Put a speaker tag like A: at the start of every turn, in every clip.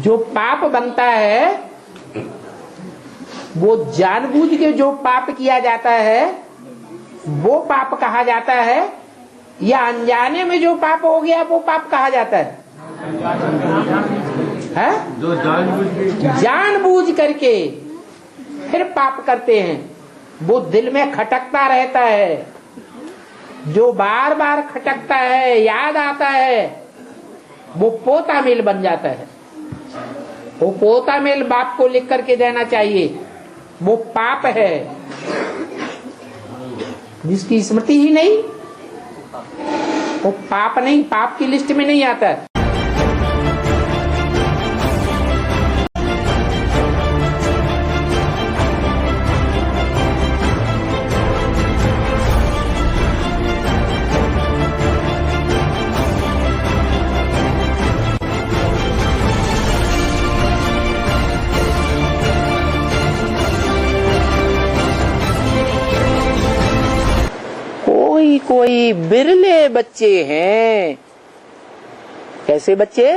A: जो पाप बनता है वो जानबूझ के जो पाप किया जाता है वो पाप कहा जाता है, या अनजाने में जो पाप हो गया वो पाप कहा जाता है? जो जानबूझ करके फिर पाप करते हैं वो दिल में खटकता रहता है, जो बार बार खटकता है, याद आता है, वो पोता मेल बन जाता है। वो पोता मेल बाप को लिख करके देना चाहिए, वो पाप है जिसकी स्मृति ही नहीं, वो पाप नहीं, पाप की लिस्ट में नहीं आता है। कोई बिरले बच्चे हैं। कैसे बच्चे?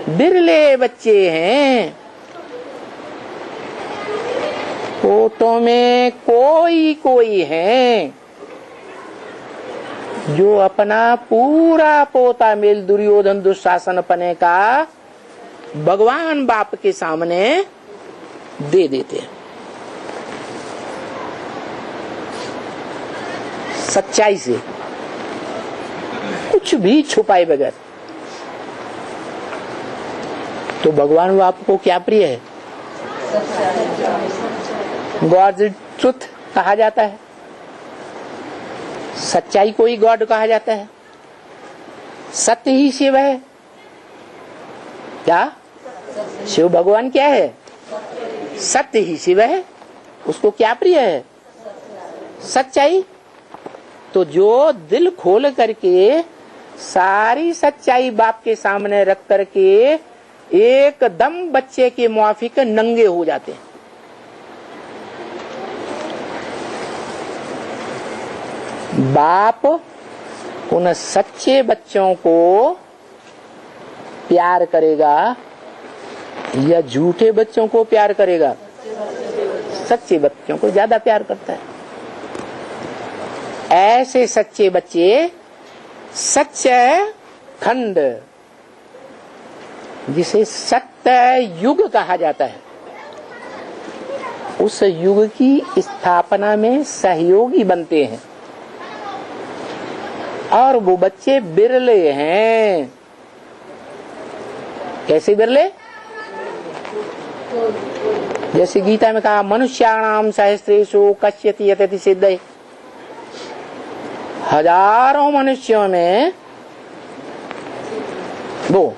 A: बिरले बच्चे हैं। पोतों में कोई है जो अपना पूरा पोता मेल दुर्योधन दुशासन पने का भगवान बाप के सामने दे देते हैं, सच्चाई से, कुछ भी छुपाए बगैर। तो भगवान बाप को क्या प्रिय है? गॉड ट्रुथ कहा जाता है, सच्चाई को ही गॉड कहा जाता है। सत्य ही शिव है। क्या शिव भगवान क्या है? सत्य ही शिव है। उसको क्या प्रिय है? सच्चाई। तो जो दिल खोल करके सारी सच्चाई बाप के सामने रख करके एकदम बच्चे के मुआफिक नंगे हो जाते हैं। बाप उन सच्चे बच्चों को प्यार करेगा या झूठे बच्चों को प्यार करेगा? सच्चे बच्चों को ज्यादा प्यार करता है। ऐसे सच्चे बच्चे सच्चे खंड, जिसे सत्य युग कहा जाता है, उस युग की स्थापना में सहयोगी बनते हैं। और वो बच्चे बिरले हैं। कैसे बिरले? जैसे गीता में कहा, मनुष्याणाम सहस्रेषु कश्चित् यतति सिद्धये। हजारों मनुष्यों में वो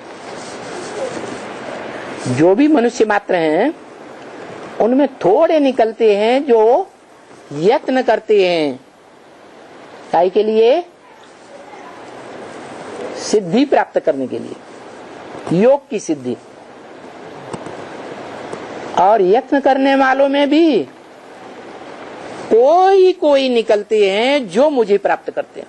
A: जो भी मनुष्य मात्र हैं उनमें थोड़े निकलते हैं जो यत्न करते हैं काय के लिए? सिद्धि प्राप्त करने के लिए, योग की सिद्धि। और यत्न करने वालों में भी कोई निकलते हैं जो मुझे प्राप्त करते हैं।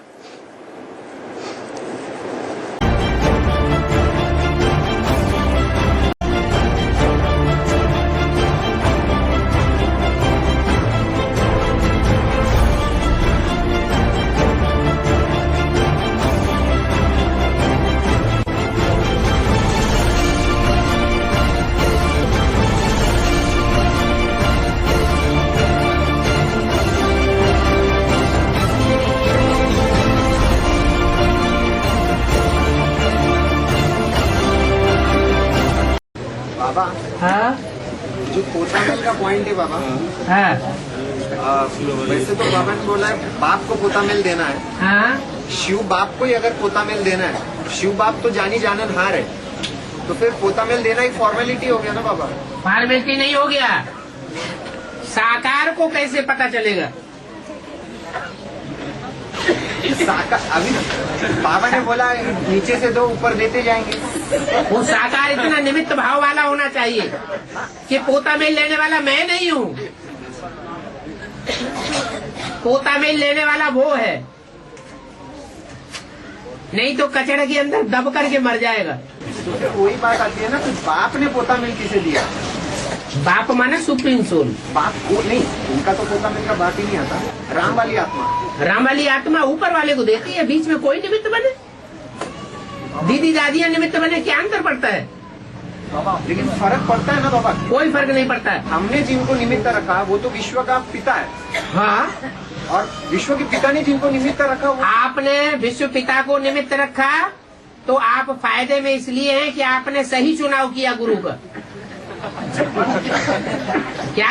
B: बाबा,
A: हाँ,
B: जो पोता मेल का पॉइंट है बाबा,
A: हाँ,
B: वैसे तो बाबा ने बोला है बाप को पोता मेल देना है।
A: हाँ,
B: शिव बाप को ही अगर पोता मेल देना है, शिव बाप तो जानी जाननहार है, तो फिर पोता मेल देना एक फॉर्मेलिटी हो गया ना बाबा?
A: फॉर्मेलिटी नहीं हो गया। साकार को कैसे पता चलेगा?
B: साकार अभी बाबा ने बोला नीचे से दो ऊपर देते जाएंगे।
A: वो साकार इतना निमित्त भाव वाला होना चाहिए कि पोता मेल लेने वाला मैं नहीं हूँ, पोता मेल लेने वाला वो है। नहीं तो कचड़े के अंदर दब करके मर जाएगा।
B: तो फिर वही बात आती है ना, तो बाप ने पोता मिल किसे दिया?
A: बाप माने सुप्रीम सोल।
B: बाप को नहीं, उनका तो पोता मिल का बात ही नहीं आता। राम वाली आत्मा,
A: राम वाली आत्मा ऊपर वाले को देती है, बीच में कोई निमित्त बने, दीदी दादियां निमित्त बने, क्या अंतर पड़ता है?
B: लेकिन फर्क पड़ता है ना बाबा।
A: कोई फर्क नहीं पड़ता है।
B: हमने जिनको निमित्त रखा वो तो विश्व का पिता है,
A: हाँ,
B: और विश्व के पिता ने जिनको निमित्त रखा वो
A: आपने विश्व पिता को निमित्त रखा तो आप फायदे में इसलिए हैं कि आपने सही चुनाव किया गुरु का। क्या?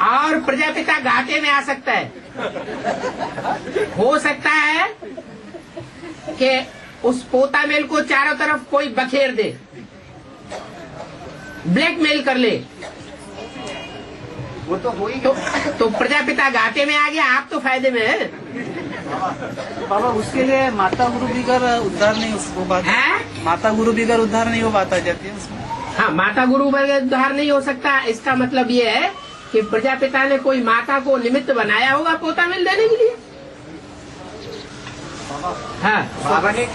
A: और प्रजापिता घाटे में आ सकता है, हो सकता है कि उस पोता मेल को चारों तरफ कोई बखेर दे, ब्लैकमेल कर ले,
B: वो तो हो ही
A: तो प्रजापिता घाटे में आ गया, आप तो फायदे में है।
C: बाबा उसके लिए माता गुरु बिगर उद्धार नहीं हो पाता
A: है?
C: माता गुरु बिगर उद्धार नहीं हो पाता जाती है उसमें।
A: हाँ, माता गुरु बगैर उद्धार नहीं हो सकता। इसका मतलब ये है कि प्रजापिता ने कोई माता को निमित्त बनाया होगा पोता मिल देने के लिए। हाँ
B: बाबा ने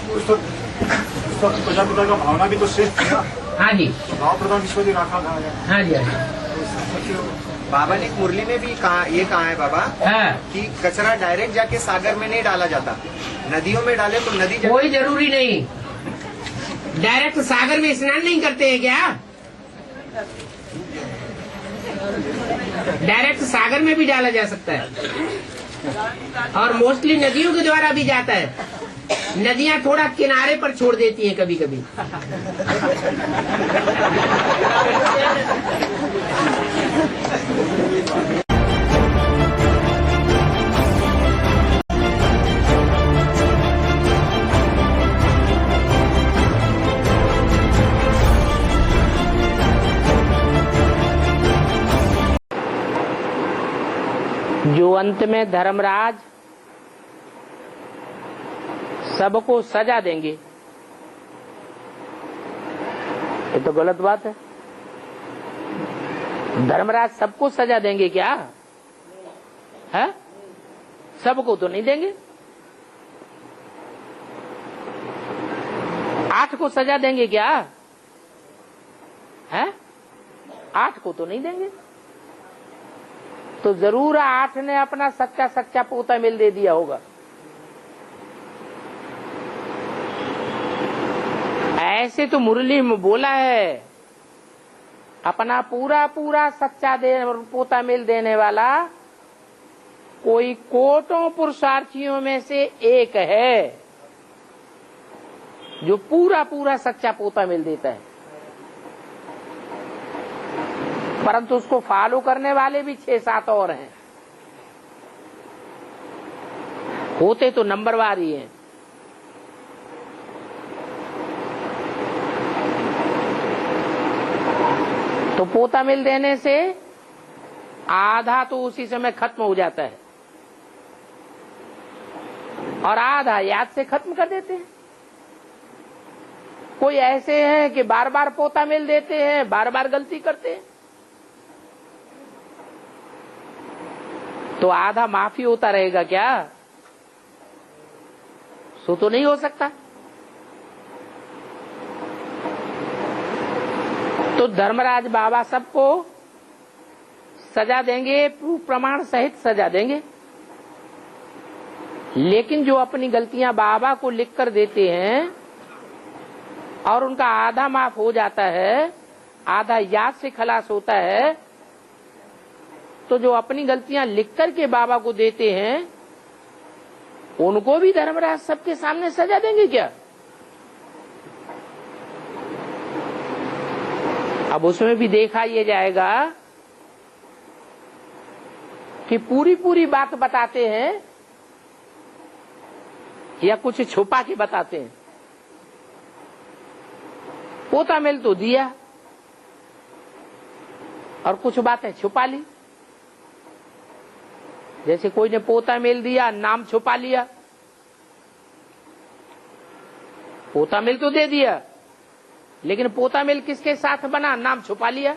D: प्रजापिता का भावना भी तो श्रेष्ठ है।
A: हाँ जी,
D: भाव प्रधान ईश्वर जी रखा था।
A: हाँ जी, हाँ
B: बाबा ने मुरली में भी कहा, ये कहा है बाबा
A: हाँ।
B: कि कचरा डायरेक्ट जाके सागर में नहीं डाला जाता, नदियों में डाले तो नदी
A: कोई जरूरी नहीं। डायरेक्ट सागर में स्नान नहीं करते हैं क्या? डायरेक्ट सागर में भी डाला जा सकता है, और मोस्टली नदियों के द्वारा भी जाता है। नदियां थोड़ा किनारे पर छोड़ देती हैं कभी कभी। जो अंत में धर्मराज सबको सजा देंगे, ये तो गलत बात है। धर्मराज सबको सजा देंगे क्या? है? सबको तो नहीं देंगे। 8 को सजा देंगे क्या? है? 8 को तो नहीं देंगे। तो जरूर 8 ने अपना सच्चा सच्चा पोता मिल दे दिया होगा। ऐसे तो मुरली में बोला है, अपना पूरा पूरा सच्चा पोता मिल देने वाला कोई कोटों पुरुषार्थियों में से एक है जो पूरा पूरा सच्चा पोता मिल देता है। परंतु उसको फॉलो करने वाले भी 6-7 और हैं, होते तो नंबरवार ही हैं। तो पोता मिल देने से आधा तो उसी समय खत्म हो जाता है, और आधा याद से खत्म कर देते हैं। कोई ऐसे हैं कि बार बार पोता मिल देते हैं, बार बार गलती करते हैं, तो आधा माफी होता रहेगा क्या? सो तो नहीं हो सकता। तो धर्मराज बाबा सबको सजा देंगे, प्रूफ प्रमाण सहित सजा देंगे। लेकिन जो अपनी गलतियां बाबा को लिख कर देते हैं और उनका आधा माफ हो जाता है, आधा याद से खलास होता है, तो जो अपनी गलतियां लिख कर के बाबा को देते हैं उनको भी धर्मराज सबके सामने सजा देंगे क्या? अब उसमें भी देखा ये जाएगा कि पूरी पूरी बात बताते हैं या कुछ छुपा के बताते हैं। पोता मिल तो दिया और कुछ बातें छुपा ली। जैसे कोई ने पोता मिल दिया, नाम छुपा लिया। पोता मिल तो दे दिया, लेकिन पोता मिल किसके साथ बना, नाम छुपा लिया।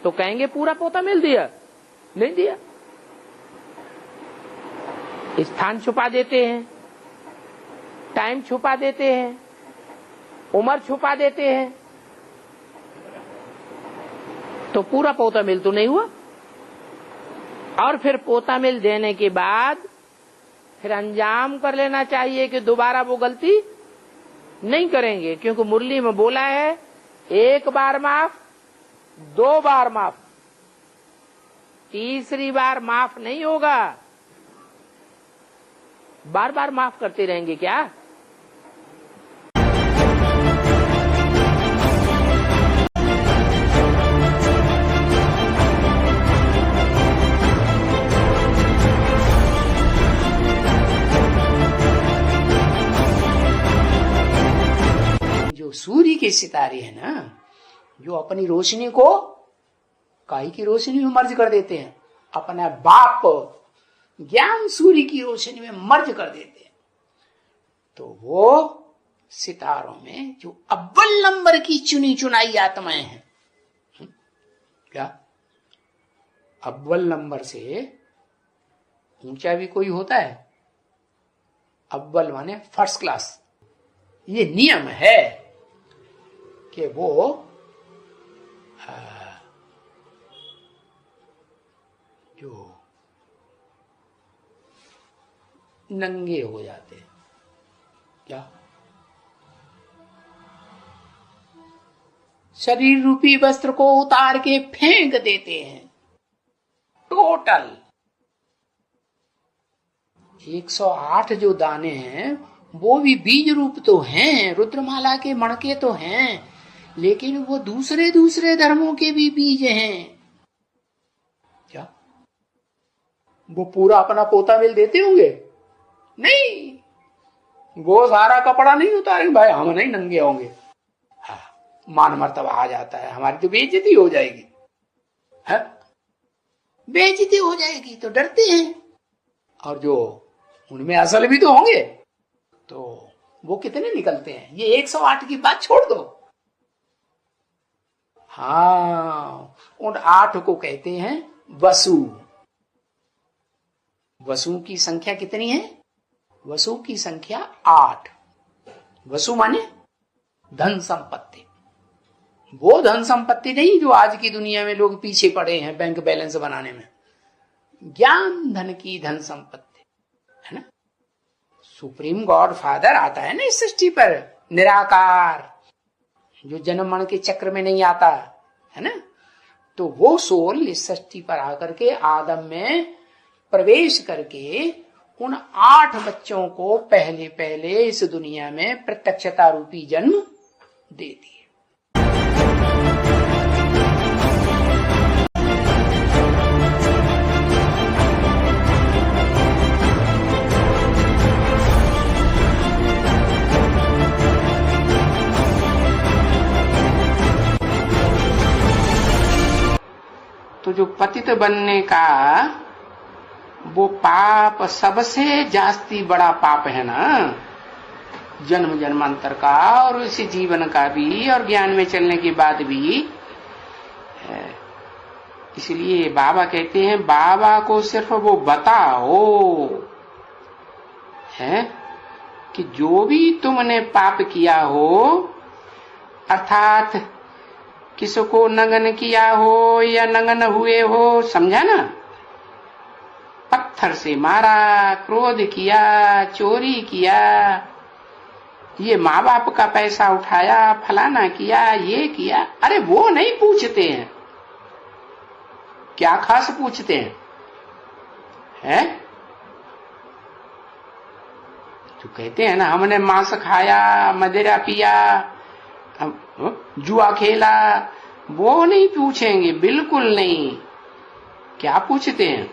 A: तो कहेंगे पूरा पोता मिल दिया? नहीं दिया। स्थान छुपा देते हैं, टाइम छुपा देते हैं, उम्र छुपा देते हैं, तो पूरा पोता मिल तो नहीं हुआ। और फिर पोता मिल देने के बाद फिर अंजाम कर लेना चाहिए कि दोबारा वो गलती नहीं करेंगे, क्योंकि मुरली में बोला है 1 बार माफ, 2 बार माफ, तीसरी बार माफ नहीं होगा। बार बार माफ करते रहेंगे क्या? जो सूर्य के सितारे हैं ना, जो अपनी रोशनी को काई की रोशनी में मर्ज कर देते हैं, अपना बाप ज्ञान सूर्य की रोशनी में मर्ज कर देते हैं, तो वो सितारों में जो अव्वल नंबर की चुनी चुनाई आत्माएं हैं, क्या अव्वल नंबर से ऊंचा भी कोई होता है? अव्वल माने फर्स्ट क्लास। ये नियम है कि वो जो नंगे हो जाते हैं, क्या शरीर रूपी वस्त्र को उतार के फेंक देते हैं। टोटल 108 जो दाने हैं वो भी बीज रूप तो हैं, रुद्रमाला के मणके तो हैं, लेकिन वो दूसरे दूसरे धर्मों के भी बीज हैं। क्या वो पूरा अपना पोता मिल देते होंगे? नहीं, वो सारा कपड़ा नहीं उतारेंगे, भाई हम नहीं नंगे होंगे। हाँ, मान मर्तबा आ जाता है, हमारी तो बेइज्जती हो जाएगी, है बेइज्जती हो जाएगी, तो डरते हैं। और जो उनमें असल भी तो होंगे, तो वो कितने निकलते हैं? ये 108 की बात छोड़ दो। हाँ, उन 8 को कहते हैं वसु। वसु की संख्या कितनी है? वसु की संख्या 8। वसु माने धन संपत्ति। वो धन संपत्ति नहीं जो आज की दुनिया में लोग पीछे पड़े हैं बैंक बैलेंस बनाने में। ज्ञान धन की धन संपत्ति है ना। सुप्रीम गॉड फादर आता है ना इस सृष्टि पर, निराकार, जो जन्म मरण के चक्र में नहीं आता है ना। तो वो सोल इस सृष्टि पर आकर के आदम में प्रवेश करके उन 8 बच्चों को पहले पहले इस दुनिया में प्रत्यक्षता रूपी जन्म देती है। तो जो पतित बनने का वो पाप सबसे जास्ती बड़ा पाप है ना, जन्म जन्मांतर का और इसी जीवन का भी और ज्ञान में चलने के बाद भी है। इसलिए बाबा कहते हैं, बाबा को सिर्फ वो बताओ है कि जो भी तुमने पाप किया हो, अर्थात किसको नंगन किया हो या नंगन हुए हो, समझा ना, पत्थर से मारा, क्रोध किया, चोरी किया, ये माँ बाप का पैसा उठाया, फलाना किया, ये किया, अरे वो नहीं पूछते हैं। क्या खास पूछते हैं? है जो कहते हैं ना, हमने मांस खाया, मदिरा पिया, जुआ खेला, वो नहीं पूछेंगे, बिल्कुल नहीं। क्या पूछते हैं?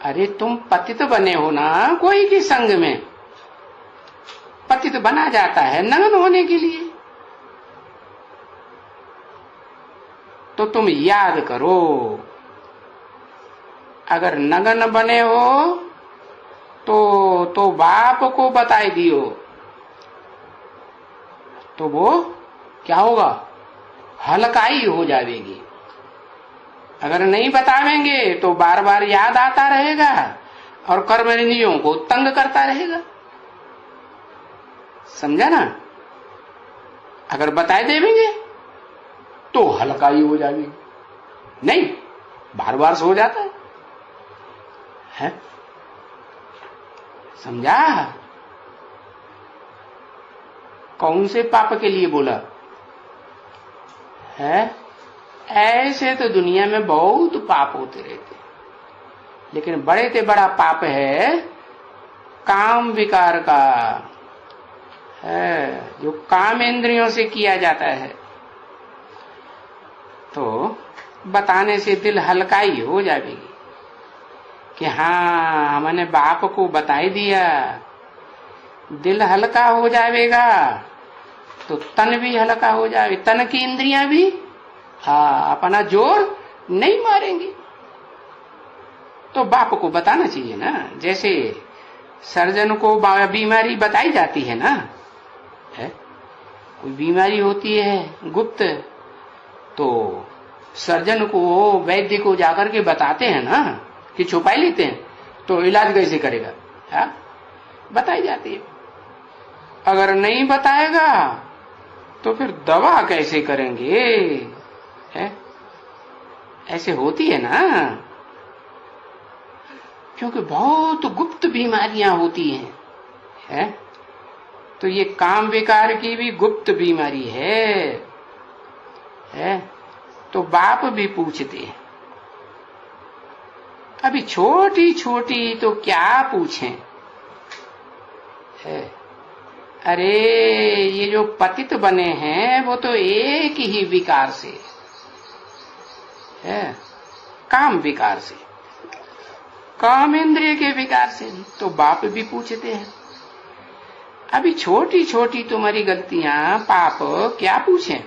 A: अरे तुम पतित बने हो ना कोई के संग में, पतित बना जाता है नंगन होने के लिए, तो तुम याद करो, अगर नंगन बने हो तो बाप को बताए दियो, तो वो क्या होगा? हलकाई हो जाएगी। अगर नहीं बतावेंगे तो बार बार याद आता रहेगा और कर्म इंद्रियों को तंग करता रहेगा। समझा ना? अगर बताए देंगे तो हल्काई हो जाएगी, नहीं बार बार से हो जाता है? समझा? कौन से पाप के लिए बोला है? ऐसे तो दुनिया में बहुत पाप होते रहते, लेकिन बड़े से बड़ा पाप है काम विकार का, है जो काम इंद्रियों से किया जाता है। तो बताने से दिल हल्काई हो जाएगी कि हाँ हमने बाप को बता ही दिया, दिल हल्का हो जाएगा तो तन भी हल्का हो जाए, तन की इंद्रियां भी अपना जोर नहीं मारेंगी। तो बाप को बताना चाहिए ना, जैसे सर्जन को बीमारी बताई जाती है ना, है कोई बीमारी होती है गुप्त, तो सर्जन को वैद्य को जाकर के बताते हैं ना कि छुपा लेते हैं, तो इलाज कैसे करेगा? है बताई जाती है। अगर नहीं बताएगा तो फिर दवा कैसे करेंगे? है ऐसे होती है ना, क्योंकि बहुत गुप्त बीमारियां होती हैं, तो ये काम विकार की भी गुप्त बीमारी है, तो बाप भी पूछते हैं। अभी छोटी छोटी तो क्या पूछें, है अरे ये जो पतित बने हैं वो तो एक ही विकार से है, काम विकार से, काम इंद्रिय के विकार से। तो बाप भी पूछते हैं अभी छोटी छोटी तुम्हारी गलतियां पाप क्या पूछें,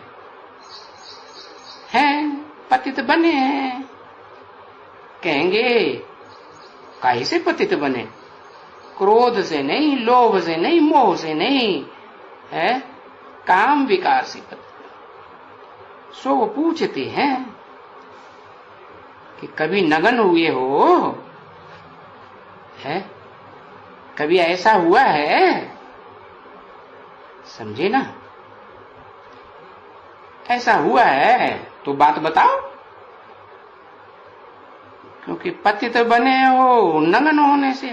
A: हैं पतित बने हैं। कहेंगे काहे से पतित बने? क्रोध से नहीं, लोभ से नहीं, मोह से नहीं, है काम विकार से पतित। सो वो पूछते हैं कि कभी नगन हुए हो, है कभी ऐसा हुआ है? समझे ना, ऐसा हुआ है तो बात बताओ, क्योंकि पतित बने हो नगन होने से,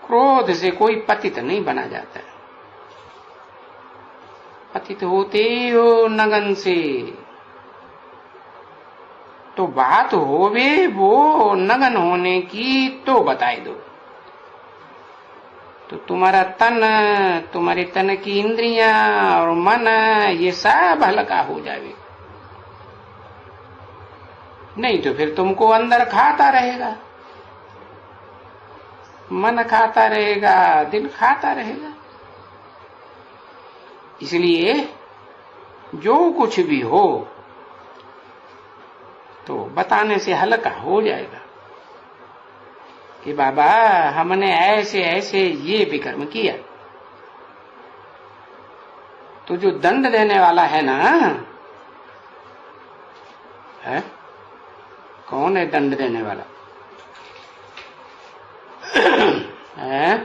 A: क्रोध से कोई पतित नहीं बना जाता है, पतित होते हो नगन से। तो बात होवे वो नगन होने की तो बताए दो, तो तुम्हारा तन, तुम्हारी तन की इंद्रियां और मन ये सब हल्का हो जाए, नहीं तो फिर तुमको अंदर खाता रहेगा, मन खाता रहेगा, दिल खाता रहेगा। इसलिए जो कुछ भी हो तो बताने से हल्का हो जाएगा कि बाबा हमने ऐसे ऐसे ये विकर्म किया। तो जो दंड देने वाला है ना, है कौन है दंड देने वाला? है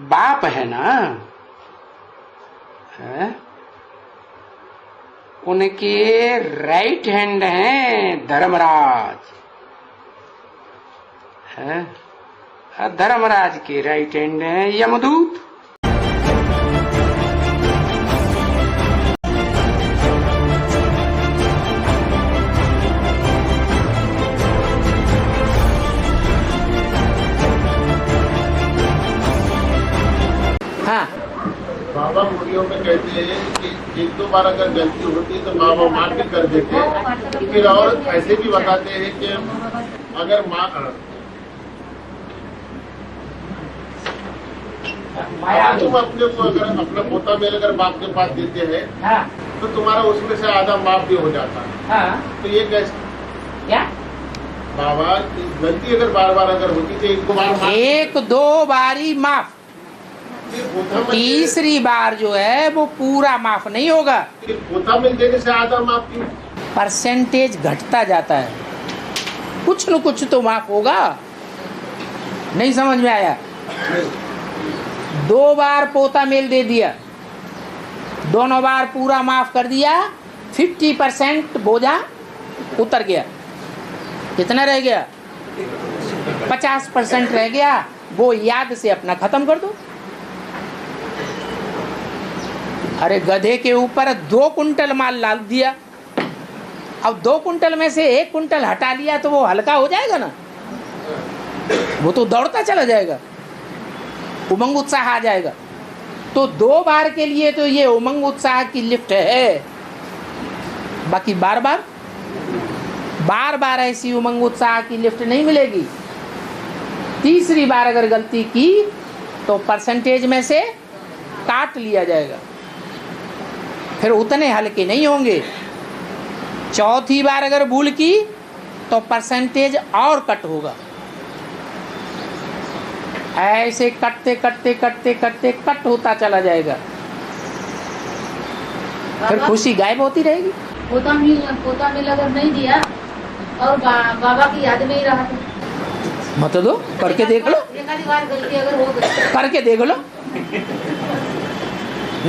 A: बाप है ना, है उनके राइट हैंड हैं धर्मराज, है धर्मराज के राइट हैंड हैं यमदूत। हाँ
E: बाबा मुड़ियों में कहते हैं कि एक दो बार अगर गलती होती तो बाबा माफ भी कर देते हैं। फिर और ऐसे भी बताते हैं कि अगर तुम अपने को अगर अपना पोता मेल अगर बाप के पास देते हैं तो तुम्हारा उसमें से आधा माफ भी हो जाता है। तो ये कैसे
A: क्या
E: बाबा गलती अगर बार बार अगर होती तो एक दो बार
A: एक दो बारी माफ, तीसरी बार जो है वो पूरा माफ नहीं होगा।
E: पोता मिल देने से आधा माफ क्यों?
A: परसेंटेज घटता जाता है, कुछ न कुछ तो माफ होगा। नहीं समझ में आया? 2 बार पोता मेल दे दिया, दोनों बार पूरा माफ कर दिया, 50% बोझा उतर गया। कितना रह गया? 50% रह गया। वो याद से अपना खत्म कर दो। अरे गधे के ऊपर 2 कुंटल माल लाद दिया, अब 2 कुंटल में से 1 कुंटल हटा लिया तो वो हल्का हो जाएगा ना, वो तो दौड़ता चला जाएगा, उमंग उत्साह आ जाएगा। तो 2 बार के लिए तो ये उमंग उत्साह की लिफ्ट है, बाकी बार बार ऐसी उमंग उत्साह की लिफ्ट नहीं मिलेगी। तीसरी बार अगर गलती की तो परसेंटेज में से काट लिया जाएगा, फिर उतने हल्के नहीं होंगे। चौथी बार अगर भूल की तो परसेंटेज और कट होगा। ऐसे कटते कटते कटते कटते कट होता चला जाएगा, फिर खुशी गायब होती रहेगी।
F: पोता मिल अगर नहीं दिया और बाबा की याद में ही रहा तो
A: मत दो, करके देख लो,
F: एक आधी बार गलती अगर हो गई
A: करके देख लो।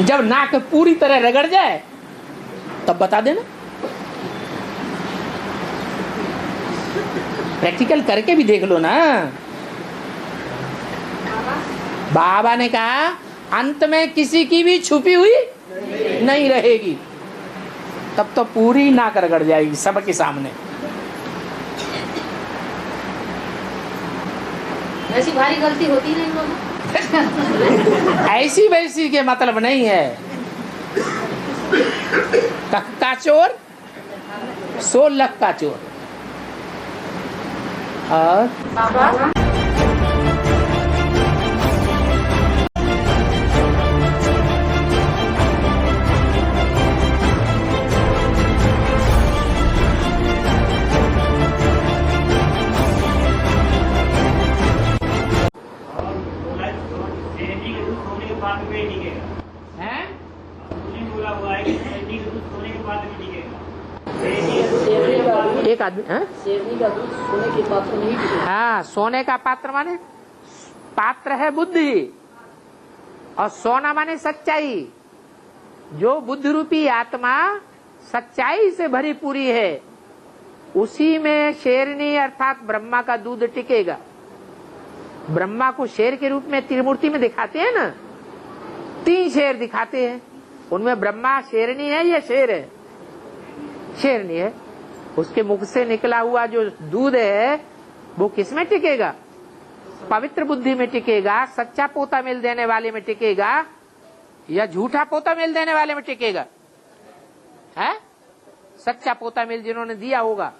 A: जब नाक पूरी तरह रगड़ जाए तब बता देना। प्रैक्टिकल करके भी देख लो ना। बाबा ने कहा अंत में किसी की भी छुपी हुई नहीं रहेगी, तब तो पूरी नाक रगड़ जाएगी सबके सामने।
F: ऐसी भारी गलती होती नहीं बाबा।
A: ऐसी वैसी के मतलब नहीं है। कख का चोर 16 का चोर। और
F: बाबा
A: एक आदमी शेरनी का दूध सोने के पात्र नहीं टिकेगा। हाँ, सोने का पात्र माने पात्र है बुद्धि, और सोना माने सच्चाई। जो बुद्धि रूपी आत्मा सच्चाई से भरी पूरी है, उसी में शेरनी अर्थात ब्रह्मा का दूध टिकेगा। ब्रह्मा को शेर के रूप में त्रिमूर्ति में दिखाते हैं ना, 3 शेर दिखाते हैं, उनमें ब्रह्मा शेरनी है या शेर है? शेरनी है। उसके मुख से निकला हुआ जो दूध है वो किस में टिकेगा? पवित्र बुद्धि में टिकेगा, सच्चा पोता मिल देने वाले में टिकेगा, या झूठा पोता मिल देने वाले में टिकेगा? है सच्चा पोता मिल जिन्होंने दिया होगा,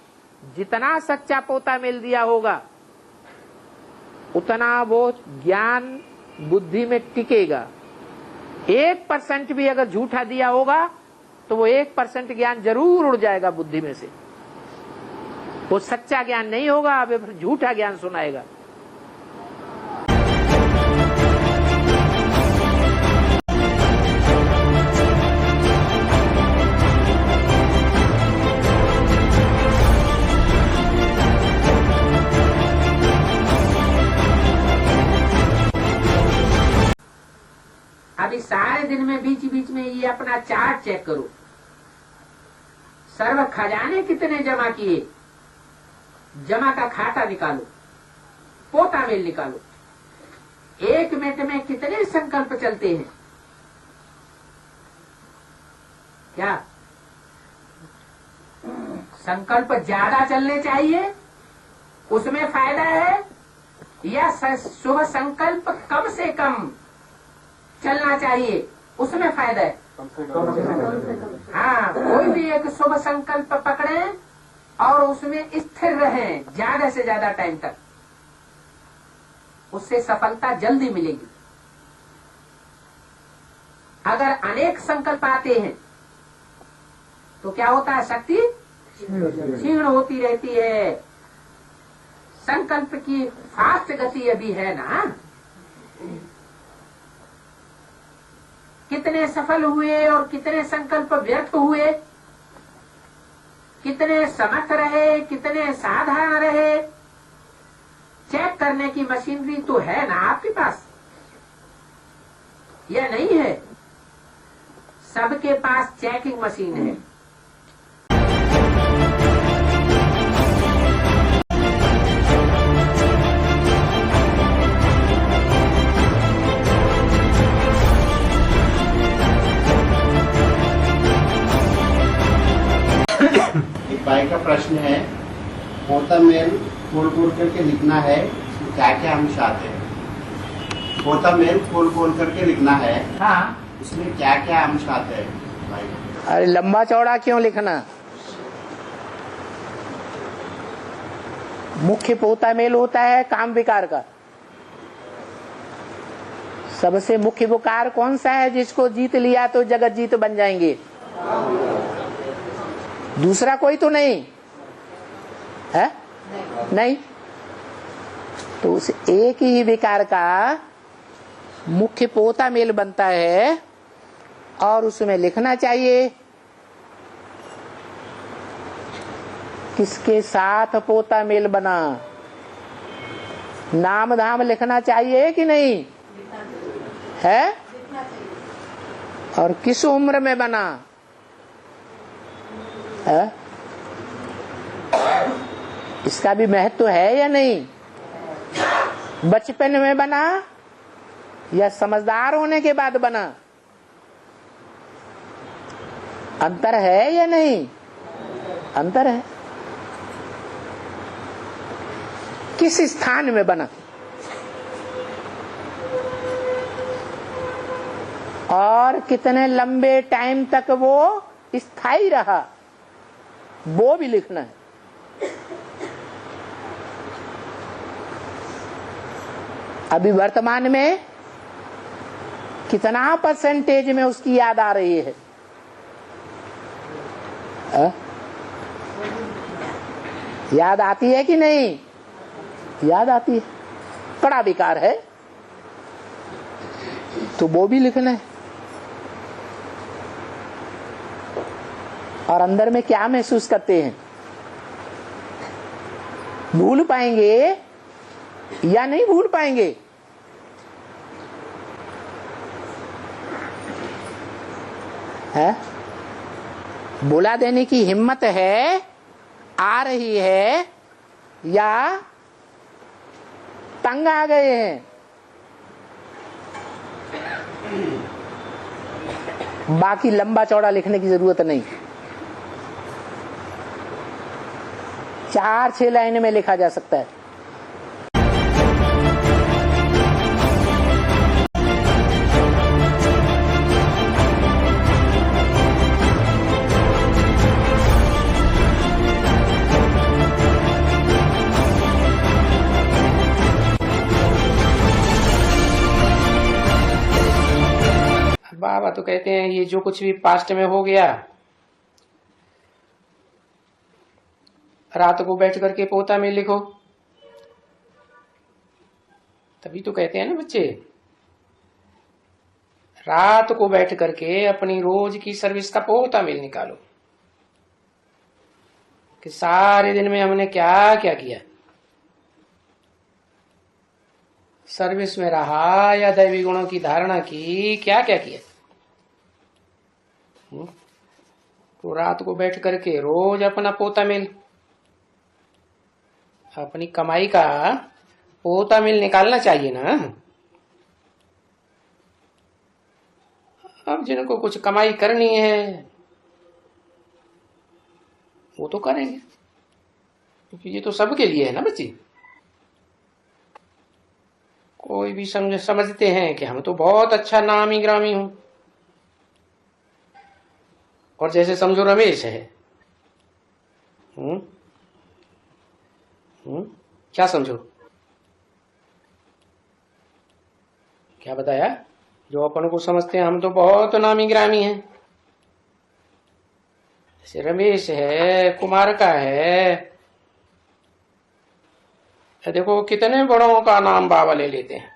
A: जितना सच्चा पोता मिल दिया होगा उतना वो ज्ञान बुद्धि में टिकेगा। 1% भी अगर झूठा दिया होगा तो वो 1% ज्ञान जरूर उड़ जाएगा बुद्धि में से। वो सच्चा ज्ञान नहीं होगा, वे झूठा ज्ञान सुनाएगा। अभी सारे दिन में बीच बीच में ये अपना चार्ट चेक करो, सर्व खजाने कितने जमा किए, जमा का खाता निकालो, पोता मेल निकालो। 1 मिनट में कितने संकल्प चलते हैं? क्या संकल्प ज्यादा चलने चाहिए उसमें फायदा है, या शुभ संकल्प कम से कम चलना चाहिए उसमें फायदा है? हाँ, कोई भी एक शुभ संकल्प पकड़े और उसमें स्थिर रहें ज्यादा से ज्यादा टाइम तक, उससे सफलता जल्दी मिलेगी। अगर अनेक संकल्प आते हैं तो क्या होता है? शक्ति क्षीण होती रहती है। संकल्प की फास्ट गति अभी है ना। कितने सफल हुए और कितने संकल्प व्यर्थ हुए, कितने समर्थ रहे, कितने साधारण रहे, चेक करने की मशीनरी तो है ना आपके पास। यह नहीं है। सबके पास चेकिंग मशीन है।
G: भाई का प्रश्न है, पोता मेल खोल खोल करके लिखना है, इसमें क्या क्या अंश आते हैं? पोता मेल खोल खोल करके लिखना है,
A: हाँ,
G: इसमें क्या क्या अंश आते हैं भाई?
A: अरे लंबा चौड़ा क्यों लिखना? मुख्य पोता मेल होता है काम विकार का। सबसे मुख्य विकार कौन सा है? जिसको जीत लिया तो जगत जीत बन जाएंगे। दूसरा कोई तो नहीं है, नहीं। तो उस एक ही विकार का मुख्य पोता मेल बनता है और उसमें लिखना चाहिए किसके साथ पोता मेल बना। नाम धाम लिखना चाहिए कि नहीं है, और किस उम्र में बना है? इसका भी महत्व है या नहीं? बचपन में बना या समझदार होने के बाद बना? अंतर है या नहीं? अंतर है। किस स्थान में बना और कितने लंबे टाइम तक वो स्थायी रहा, वो भी लिखना है। अभी वर्तमान में कितना परसेंटेज में उसकी याद आ रही है? याद आती है कि नहीं? याद आती है। बड़ा विकार है तो वो भी लिखना है। और अंदर में क्या महसूस करते हैं? भूल पाएंगे या नहीं भूल पाएंगे? है? बुला देने की हिम्मत है, आ रही है, या तंग आ गए हैं? बाकी लंबा चौड़ा लिखने की जरूरत नहीं, 4-6 लाइन में लिखा जा सकता है। बाबा तो कहते हैं ये जो कुछ भी पास्ट में हो गया, रात को बैठ करके पोता में लिखो। तभी तो कहते हैं ना बच्चे, रात को बैठ करके अपनी रोज की सर्विस का पोता मेल निकालो कि सारे दिन में हमने क्या क्या किया, सर्विस में रहा या दैवी गुणों की धारणा की, क्या क्या किया। तो रात को बैठ करके रोज अपना पोता मेल, अपनी कमाई का पोता मेल निकालना चाहिए ना। अब जिनको कुछ कमाई करनी है वो तो करेंगे, क्योंकि ये तो सबके लिए है ना बच्ची। कोई भी समझते हैं कि हम तो बहुत अच्छा नामी ग्रामी हूं, और जैसे समझो रमेश है, क्या समझो, क्या बताया? जो अपन को समझते हैं हम तो बहुत नामी ग्रामी हैं। जैसे रमेश है, कुमार का है, देखो कितने बड़ों का नाम बाबा ले लेते हैं।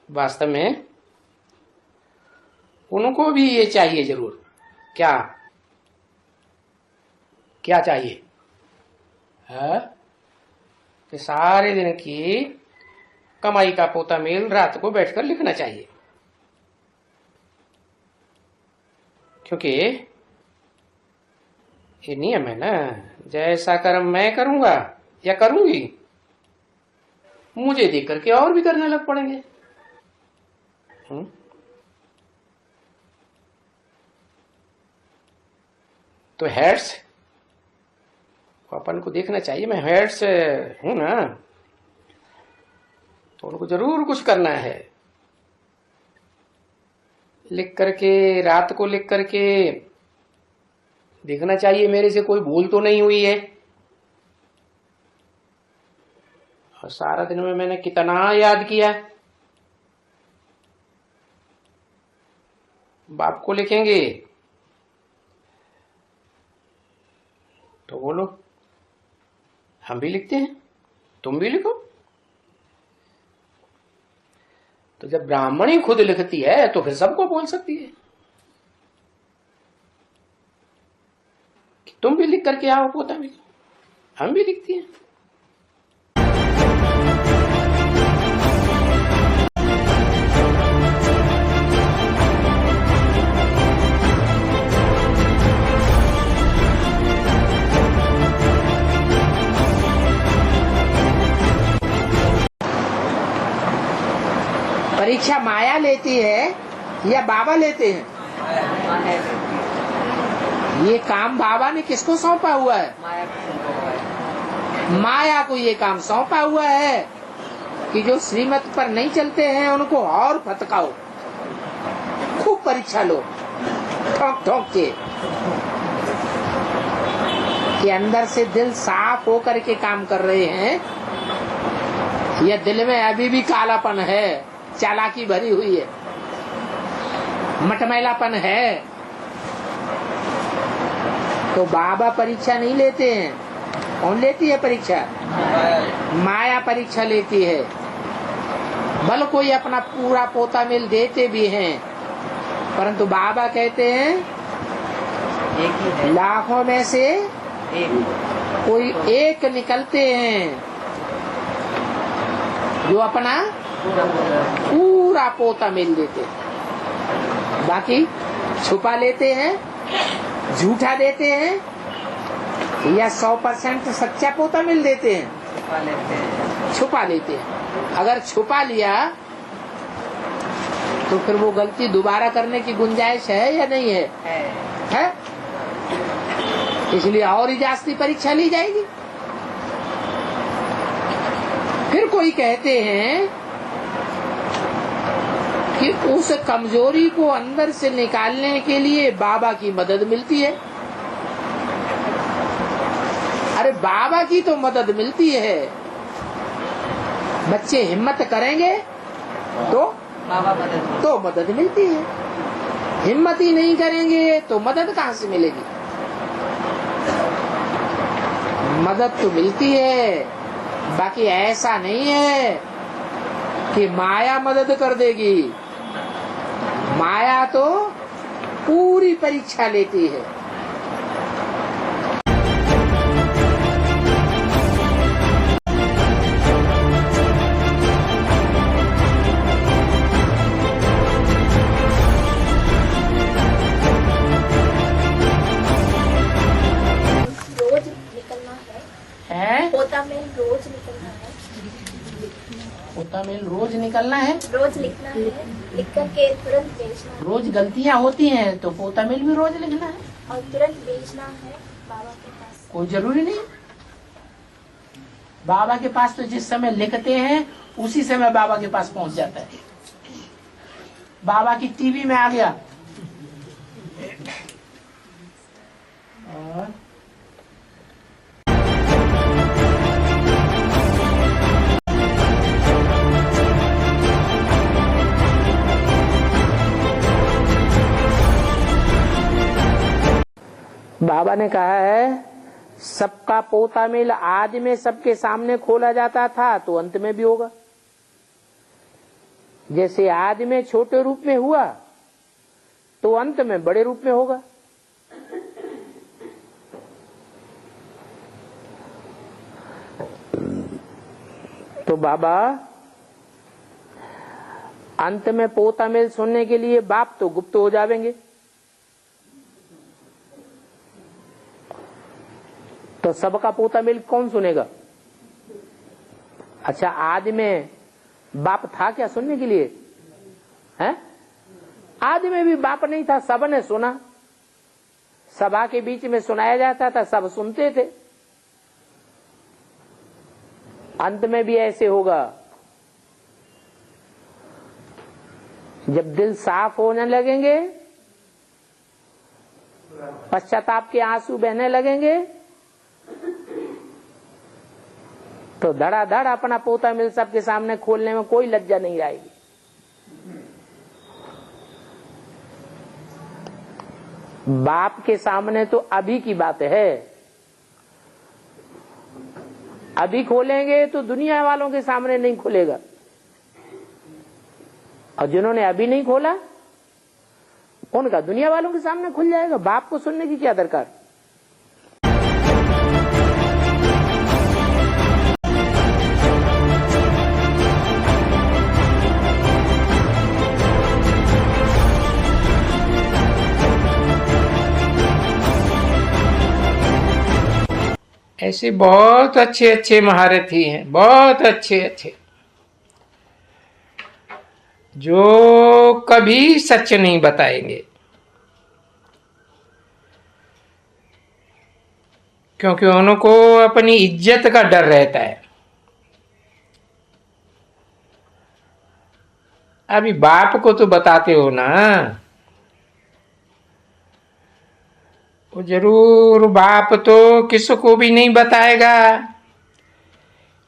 A: वास्तव में उनको भी ये चाहिए जरूर। क्या क्या चाहिए है? कि सारे दिन की कमाई का पोता मेल रात को बैठकर लिखना चाहिए, क्योंकि ये नियम है ना, जैसा कर्म मैं करूंगा या करूंगी, मुझे देख करके और भी करने लग पड़ेंगे। तो हेड्स अपन को देखना चाहिए, मैं हेड्स हूं ना, तो उनको जरूर कुछ करना है। लिख करके, रात को लिख करके देखना चाहिए मेरे से कोई भूल तो नहीं हुई है। और सारा दिन में मैंने कितना याद किया। बाप को लिखेंगे तो बोलो हम भी लिखते हैं, तुम भी लिखो। तो जब ब्राह्मणी खुद लिखती है तो फिर सबको बोल सकती है कि तुम भी लिख करके आओ पोता भी, हम भी लिखती हैं। परीक्षा माया लेती है या बाबा लेते हैं? ये काम बाबा ने किसको सौंपा हुआ है? माया को ये काम सौंपा हुआ है कि जो श्रीमत पर नहीं चलते हैं उनको और फटकाओ, खूब परीक्षा लो, ठोक ठोक के, कि अंदर से दिल साफ होकर के काम कर रहे हैं या दिल में अभी भी कालापन है, चालाकी भरी हुई है, मटमैलापन है। तो बाबा परीक्षा नहीं लेते हैं। कौन लेती है परीक्षा? माया परीक्षा लेती है। भले कोई अपना पूरा पोता मिल देते भी हैं, परंतु बाबा कहते हैं लाखों में से कोई एक निकलते हैं जो अपना पूरा पोता मिल देते हैं। बाकी छुपा लेते हैं, झूठा देते हैं या 100% सच्चा पोता मिल देते हैं? छुपा लेते हैं। अगर छुपा लिया तो फिर वो गलती दोबारा करने की गुंजाइश है या नहीं है? है? इसलिए और ही जास्ती परीक्षा ली जाएगी। फिर कोई कहते हैं कि उस कमजोरी को अंदर से निकालने के लिए बाबा की मदद मिलती है। अरे बाबा की तो मदद मिलती है, बच्चे हिम्मत करेंगे तो मदद मिलती है। हिम्मत ही नहीं करेंगे तो मदद कहाँ से मिलेगी? मदद तो मिलती है, बाकी ऐसा नहीं है कि माया मदद कर देगी। माया तो पूरी परीक्षा लेती है।
H: रोज निकलना है? पोता मेल रोज निकलना है।
A: पोता मेल रोज निकलना है,
H: रोज लिखना है, लिख करके तुरंत भेजना है।
A: रोज गलतियां होती हैं तो पोता मेल भी रोज लिखना है
H: और तुरंत भेजना है बाबा के पास।
A: कोई जरूरी नहीं। बाबा के पास तो जिस समय लिखते हैं उसी समय बाबा के पास पहुंच जाता है। बाबा की टीवी में आ गया और बाबा ने कहा है सबका पोता मेल आज में सबके सामने खोला जाता था तो अंत में भी होगा। जैसे आज में छोटे रूप में हुआ तो अंत में बड़े रूप में होगा। तो बाबा अंत में पोता मेल सुनने के लिए बाप तो गुप्त हो जाएंगे। तो सबका पोता मेल कौन सुनेगा? अच्छा, आदि में बाप था क्या सुनने के लिए? है? आदि में भी बाप नहीं था, सब ने सुना। सभा के बीच में सुनाया जाता था, सब सुनते थे। अंत में भी ऐसे होगा। जब दिल साफ होने लगेंगे, पश्चाताप के आंसू बहने लगेंगे, तो धड़ाधड़ अपना पोता मिल सबके सामने खोलने में कोई लज्जा नहीं आएगी। बाप के सामने तो अभी की बात है, अभी खोलेंगे तो दुनिया वालों के सामने नहीं खुलेगा। और जिन्होंने अभी नहीं खोला उनका दुनिया वालों के सामने खुल जाएगा। बाप को सुनने की क्या दरकार? ऐसे बहुत अच्छे अच्छे महारथी हैं, बहुत अच्छे अच्छे, जो कभी सच नहीं बताएंगे, क्योंकि उनको अपनी इज्जत का डर रहता है। अभी बाप को तो बताते हो ना, वो जरूर बाप तो किसको भी नहीं बताएगा,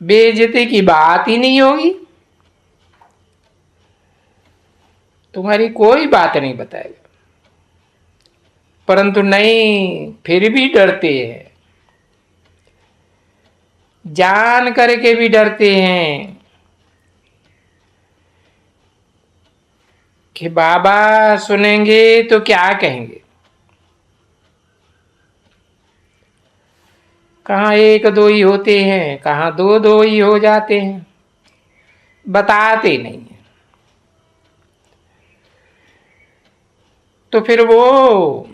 A: बेइज्जती की बात ही नहीं होगी, तुम्हारी कोई बात नहीं बताएगा। परंतु नहीं, फिर भी डरते हैं, जान करके भी डरते हैं कि बाबा सुनेंगे तो क्या कहेंगे। कहाँ एक दो ही होते हैं, कहाँ दो दो ही हो जाते हैं, बताते नहीं है। तो फिर वो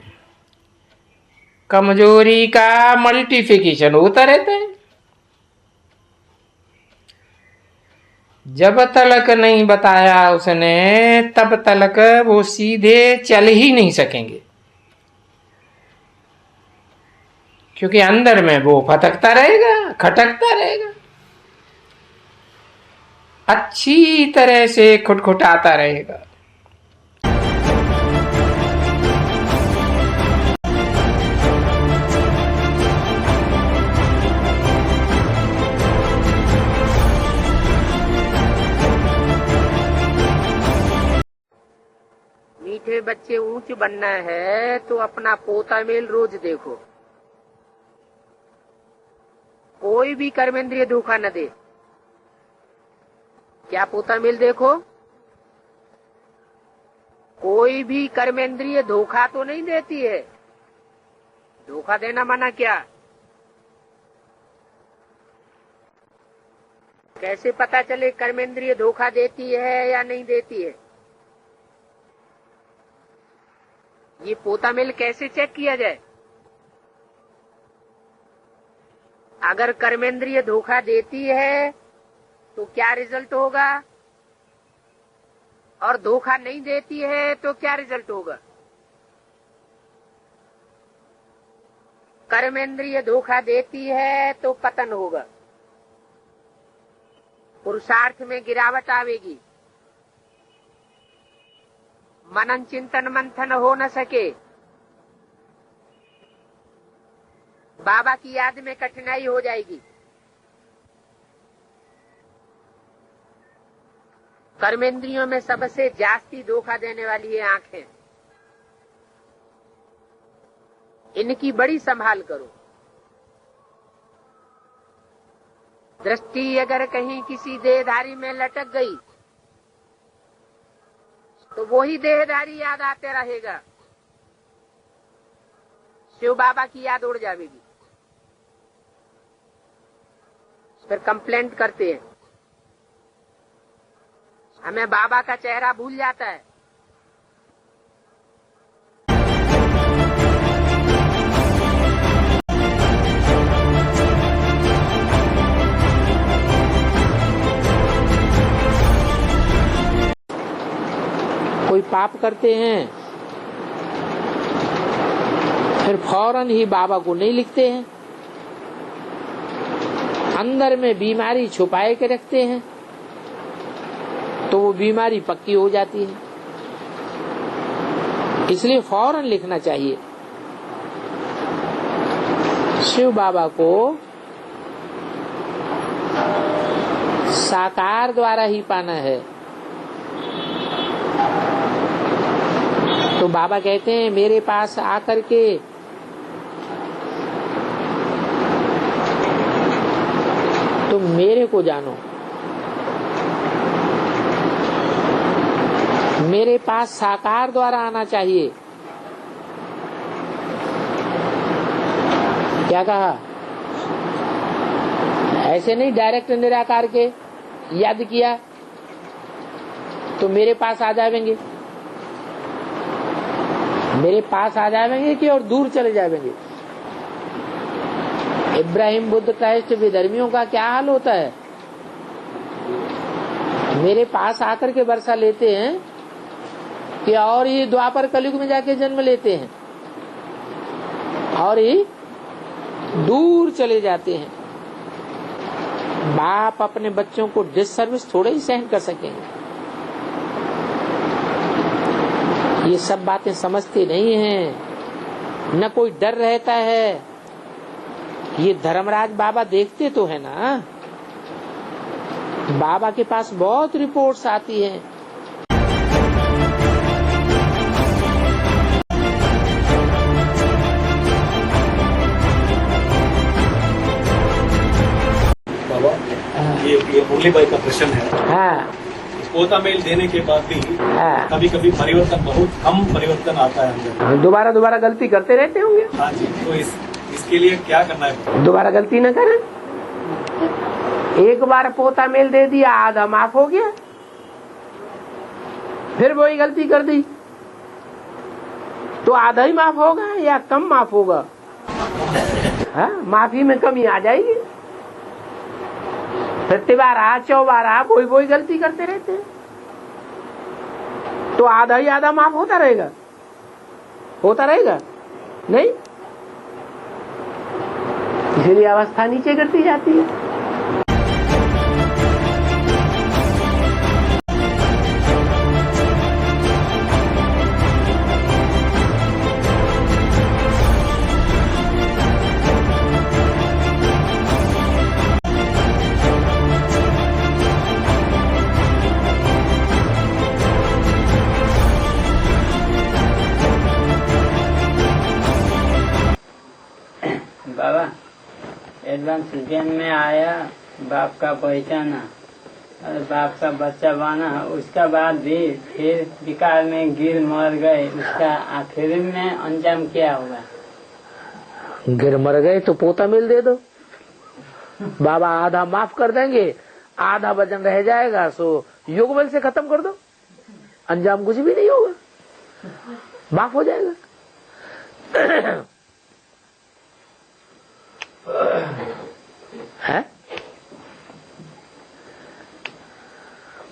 A: कमजोरी का मल्टीप्लिकेशन होता रहता है। जब तलक नहीं बताया उसने, तब तलक वो सीधे चल ही नहीं सकेंगे, क्योंकि अंदर में वो फटकता रहेगा, खटकता रहेगा, अच्छी तरह से खुटखुटाता रहेगा। मीठे बच्चे ऊंच बनना है तो अपना पोता मेल रोज देखो, कोई भी कर्मेंद्रिय धोखा न दे। क्या पोता मेल देखो? कोई भी कर्मेंद्रिय धोखा तो नहीं देती है। धोखा देना मना क्या? कैसे पता चले कर्मेंद्रिय धोखा देती है या नहीं देती है? ये पोता मेल कैसे चेक किया जाए? अगर कर्मेंद्रिय धोखा देती है तो क्या रिजल्ट होगा, और धोखा नहीं देती है तो क्या रिजल्ट होगा? कर्मेंद्रिय धोखा देती है तो पतन होगा, पुरुषार्थ में गिरावट आवेगी, मनन चिंतन मंथन हो न सके, बाबा की याद में कठिनाई हो जाएगी। कर्मेंद्रियों में सबसे जास्ती धोखा देने वाली है आंखें। इनकी बड़ी संभाल करो। दृष्टि अगर कहीं किसी देहधारी में लटक गई तो वही देहधारी याद आते रहेगा, शिव बाबा की याद उड़ जाएगी। फिर कंप्लेंट करते हैं, हमें बाबा का चेहरा भूल जाता है। कोई पाप करते हैं फिर फौरन ही बाबा को नहीं लिखते हैं, अंदर में बीमारी छुपाए के रखते हैं तो वो बीमारी पक्की हो जाती है। इसलिए फौरन लिखना चाहिए। शिव बाबा को साकार द्वारा ही पाना है। तो बाबा कहते हैं मेरे पास आकर के तुम मेरे को जानो, मेरे पास साकार द्वारा आना चाहिए। क्या कहा? ऐसे नहीं डायरेक्ट निराकार के याद किया तो मेरे पास आ जाएंगे, मेरे पास आ जाएंगे कि और दूर चले जाएंगे। इब्राहिम, बुद्ध, क्राइस्ट, विधर्मियों का क्या हाल होता है? मेरे पास आकर के वर्षा लेते हैं कि और ये द्वापर कलयुग में जाके जन्म लेते हैं और ये दूर चले जाते हैं। बाप अपने बच्चों को डिससर्विस थोड़े ही सहन कर सकेंगे। ये सब बातें समझते नहीं हैं, न कोई डर रहता है। ये धर्मराज बाबा देखते तो है ना, बाबा के पास बहुत रिपोर्ट्स आती हैं।
D: बाबा ये मुरली भाई का प्रश्न है।
A: हाँ,
D: पोता मेल देने के बाद भी
A: हाँ,
D: कभी कभी परिवर्तन, बहुत कम परिवर्तन आता है अंदर।
A: दोबारा गलती करते रहते होंगे।
D: हाँ जी, तो इसके लिए क्या करना है?
A: दोबारा गलती न करें। एक बार पोता मेल दे दिया, आधा माफ हो गया, फिर वही गलती कर दी तो आधा ही माफ होगा या कम माफ होगा? हाँ, माफी में कमी आ जाएगी। प्रतिबार आ, चौबार आ, वही गलती करते रहते हैं तो आधा ही आधा माफ होता रहेगा, नहीं। इसलिए अवस्था नीचे गिरती जाती है।
I: बाबा एडवांस ज्ञान में आया, बाप का पहचाना और बाप का बच्चा बना, उसका बाद भी फिर विकार में गिर मर गए, उसका आखिर में अंजाम क्या होगा?
A: गिर मर गए तो पोता मिल दे दो, बाबा आधा माफ कर देंगे, आधा वजन रह जाएगा सो योग बल से खत्म कर दो, अंजाम कुछ भी नहीं होगा, माफ हो जाएगा। है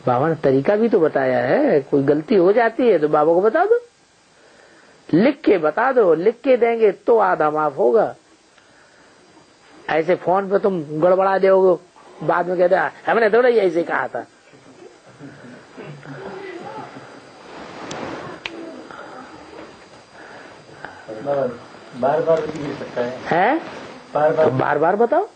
A: बाबा ने तरीका भी तो बताया है। कोई गलती हो जाती है तो बाबा को बता दो, लिख के बता दो, लिख के देंगे तो आधा माफ होगा। ऐसे फोन पे तुम गड़बड़ा दोगे, बाद में कहते हमने थोड़ा ही ऐसे कहा था।
C: बार बार भी गिर सकता है,
A: बार बार बताओ।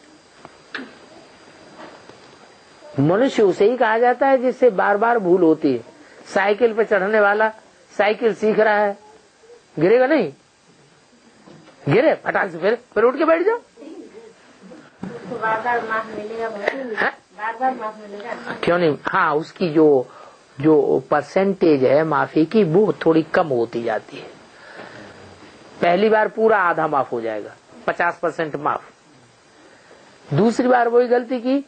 A: मनुष्य उसे ही कहा जाता है जिससे बार बार भूल होती है। साइकिल पे चढ़ने वाला साइकिल सीख रहा है, गिरेगा नहीं? गिरे फटाक से फिर उठ के बैठ जाओ।
H: बार बार माफ मिलेगा, बार बार माफ मिलेगा।
A: क्यों नहीं? हाँ, उसकी जो परसेंटेज है माफी की वो थोड़ी कम होती जाती है। पहली बार पूरा आधा माफ हो जाएगा, 50% माफ। दूसरी बार वही गलती की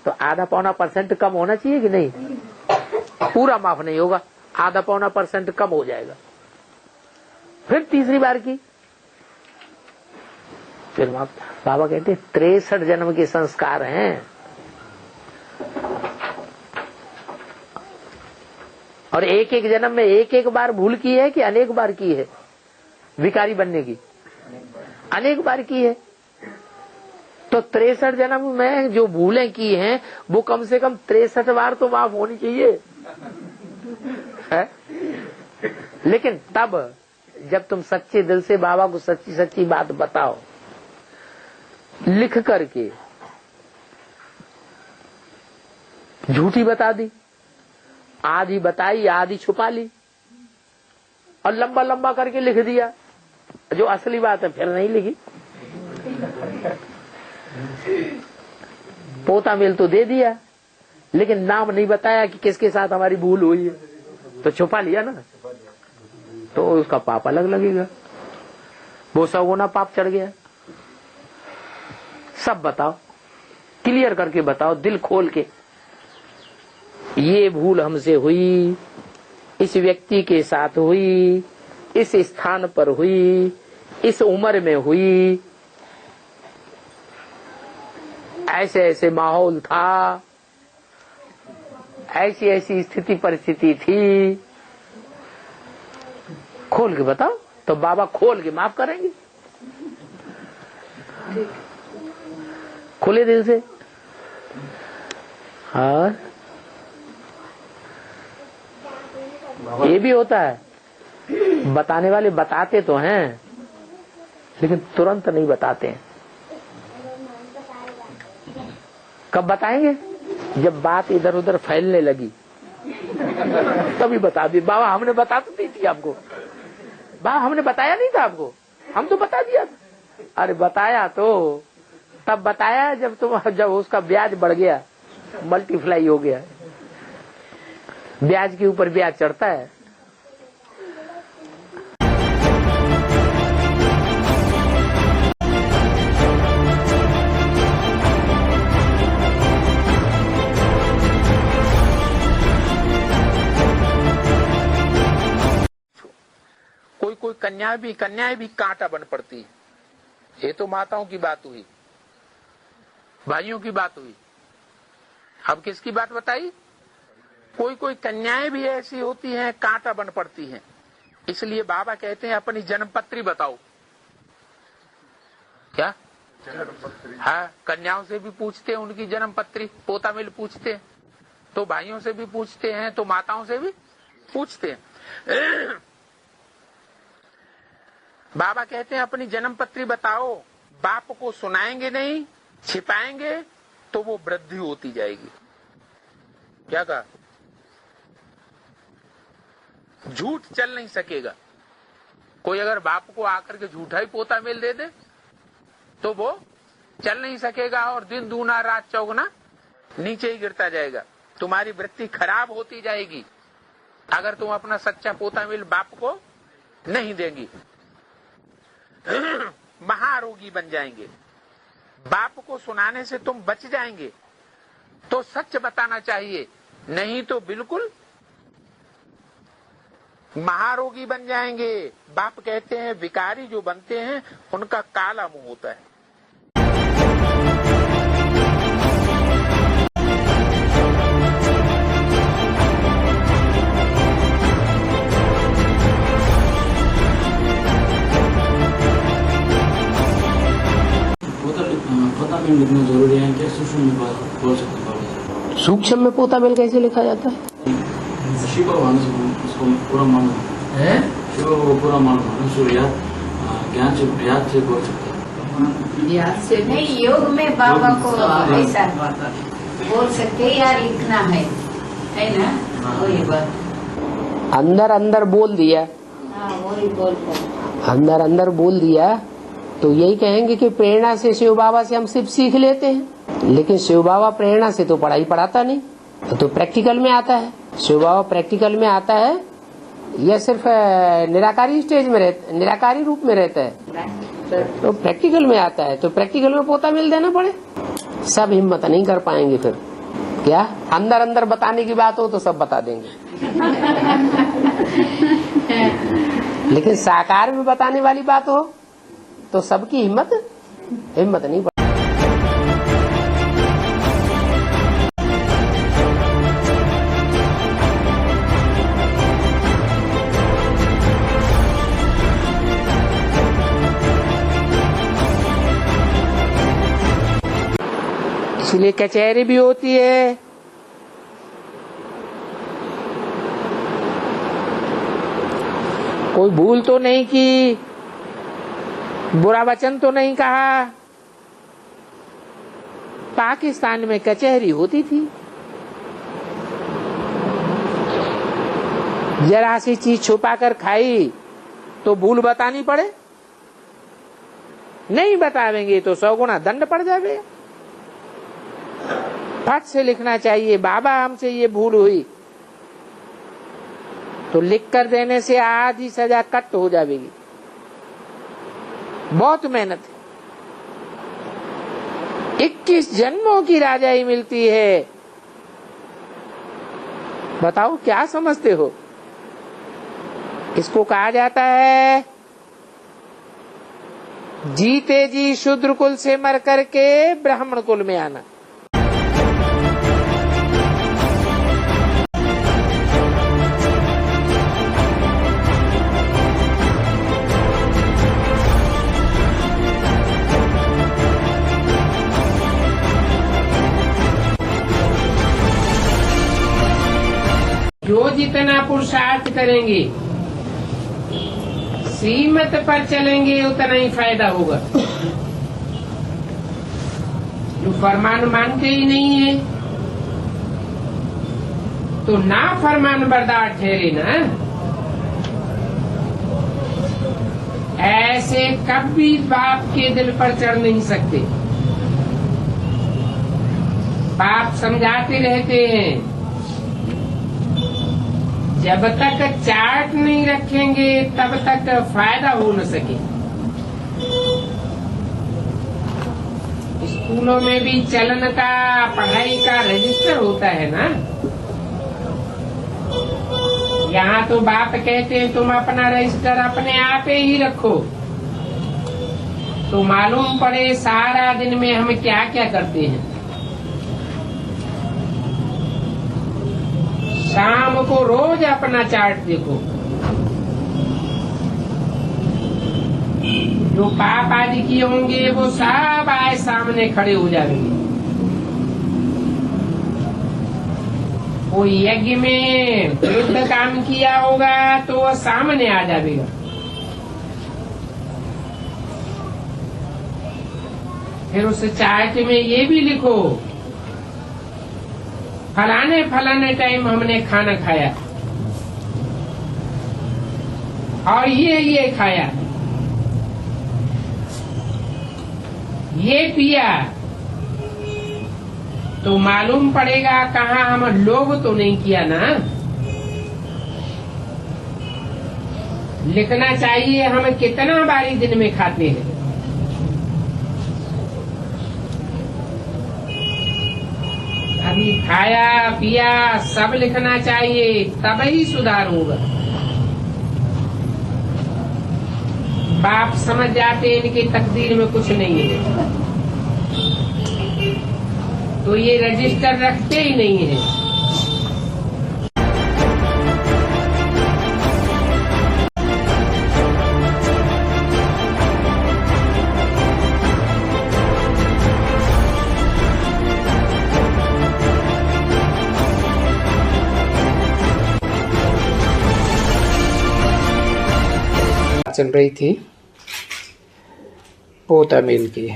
A: तो आधा पौना % कम होना चाहिए कि नहीं? पूरा माफ नहीं होगा, आधा पौना % कम हो जाएगा। फिर तीसरी बार की, फिर बाबा कहते 63 जन्म के संस्कार हैं, और एक एक जन्म में एक एक बार भूल की है कि अनेक बार की है? भिखारी बनने की अनेक बार की है। तो 63 जन्म में जो भूलें की हैं वो कम से कम 63 बार तो माफ होनी चाहिए है? लेकिन तब जब तुम सच्चे दिल से बाबा को सच्ची सच्ची बात बताओ, लिख करके, झूठी बता दी, आधी बताई आधी छुपा ली, और लंबा लंबा करके लिख दिया, जो असली बात है फिर नहीं लिखी। पोता मेल तो दे दिया, लेकिन नाम नहीं बताया कि किसके साथ हमारी भूल हुई है, तो छुपा लिया ना, तो उसका पाप अलग लगेगा, वो 100 गुना पाप चढ़ गया। सब बताओ, क्लियर करके बताओ, दिल खोल के, ये भूल हमसे हुई, इस व्यक्ति के साथ हुई, इस स्थान पर हुई, इस उम्र में हुई, ऐसे ऐसे माहौल था, ऐसी ऐसी स्थिति परिस्थिति थी, खोल के बताओ, तो बाबा खोल के माफ करेंगे, खुले दिल से। और ये भी होता है, बताने वाले बताते तो हैं लेकिन तुरंत नहीं बताते हैं। कब बताएंगे? जब बात इधर उधर फैलने लगी तभी बता दी। बाबा हमने बता तो दी थी आपको, बाबा हमने बताया नहीं था आपको, हम तो बता दिया था। अरे बताया तो तब बताया जब उसका ब्याज बढ़ गया, मल्टीप्लाई हो गया, ब्याज के ऊपर ब्याज चढ़ता है। कोई कोई कन्याएं भी कांटा बन पड़ती है। ये तो माताओं की बात हुई, भाइयों की बात हुई, अब किसकी बात बताई? कोई कोई कन्याएं भी ऐसी होती हैं, कांटा बन पड़ती हैं। इसलिए बाबा कहते हैं अपनी जन्मपत्री बताओ। क्या? हाँ, कन्याओं से भी पूछते हैं उनकी जन्मपत्री, पोता मिल पूछते हैं, तो भाइयों से भी पूछते हैं, तो माताओं से भी पूछते हैं। बाबा कहते हैं अपनी जन्मपत्री बताओ। बाप को सुनाएंगे नहीं, छिपाएंगे तो वो वृद्धि होती जाएगी। क्या कहा? झूठ चल नहीं सकेगा। कोई अगर बाप को आकर के झूठा ही पोता मेल दे दे तो वो चल नहीं सकेगा, और दिन दूना रात चौगुना नीचे ही गिरता जाएगा। तुम्हारी वृत्ति खराब होती जाएगी अगर तुम अपना सच्चा पोता मेल बाप को नहीं देंगी। महारोगी बन जाएंगे। बाप को सुनाने से तुम बच जाएंगे तो सच बताना चाहिए, नहीं तो बिल्कुल महारोगी बन जाएंगे। बाप कहते हैं विकारी जो बनते हैं उनका काला मुंह होता है।
J: पोता मेल लिखना जरूरी है क्या? सूक्ष्म में बोल सकते हैं?
A: सूक्ष्म में पोता मेल कैसे लिखा जाता है?
J: शिव भगवान उसको पूरा मालूम है, शिव को पूरा मालूम है, उसको ज्ञान से याद से बोल सकते हैं।
K: याद से नहीं, योग में बाबा को ऐसा बोल सकते या लिखना है ना? वही बात
A: अंदर अंदर बोल दिया।
K: हाँ, वही बोलता
A: अंदर अंदर बोल दिया तो यही कहेंगे कि प्रेरणा से शिव बाबा से हम सिर्फ सीख लेते हैं, लेकिन शिव बाबा प्रेरणा से तो पढ़ाई पढ़ाता नहीं, तो प्रैक्टिकल में आता है। शिव बाबा प्रैक्टिकल में आता है या सिर्फ निराकारी स्टेज में रहता, निराकारी रूप में रहता है, तो प्रैक्टिकल में आता है। तो प्रैक्टिकल में पोता मेल देना पड़े, सब हिम्मत नहीं कर पाएंगे फिर। क्या अंदर अंदर बताने की बात हो तो सब बता देंगे, लेकिन साकार में बताने वाली बात हो तो सबकी हिम्मत नहीं। इसलिए कचहरी भी होती है। कोई भूल तो नहीं की, बुरा वचन तो नहीं कहा। पाकिस्तान में कचहरी होती थी, जरा सी चीज छुपा कर खाई तो भूल बतानी पड़े, नहीं बतावेंगे तो 100 गुना दंड पड़ जाए। फट से लिखना चाहिए, बाबा हमसे ये भूल हुई, तो लिख कर देने से आधी सजा कट हो जाएगी। बहुत मेहनत है, 21 जन्मों की राजाई मिलती है। बताओ क्या समझते हो? इसको कहा जाता है जीते जी शूद्र कुल से मर करके ब्राह्मण कुल में आना। जो जितना पुरुषार्थ करेंगे, सीमत पर चलेंगे, उतना ही फायदा होगा। जो फरमान मानते ही नहीं है तो ना फरमान बरदार ठहरे ना। ऐसे कभी बाप के दिल पर चढ़ नहीं सकते। बाप समझाते रहते हैं, जब तक चार्ट नहीं रखेंगे तब तक फायदा हो न सके। स्कूलों में भी चलन का, पढ़ाई का रजिस्टर होता है ना। यहाँ तो बाप कहते हैं तुम अपना रजिस्टर अपने आप ही रखो, तो मालूम पड़े सारा दिन में हम क्या क्या करते हैं। शाम को रोज अपना चार्ट देखो, जो पाप आदि किए होंगे वो सब आए सामने खड़े हो जाएंगे। कोई यज्ञ में विरुद्ध काम किया होगा तो वो सामने आ जाएगा। फिर उस चार्ट में ये भी लिखो, फलाने फलाने टाइम हमने खाना खाया और ये खाया, ये पिया, तो मालूम पड़ेगा कहाँ हम लोभ तो नहीं किया ना। लिखना चाहिए हम कितना बारी दिन में खाते हैं। अभी खाया पिया सब लिखना चाहिए, तब ही सुधार होगा। बाप समझ जाते इनकी तकदीर में कुछ नहीं है, तो ये रजिस्टर रखते ही नहीं है। चल रही थी पोता मिल की,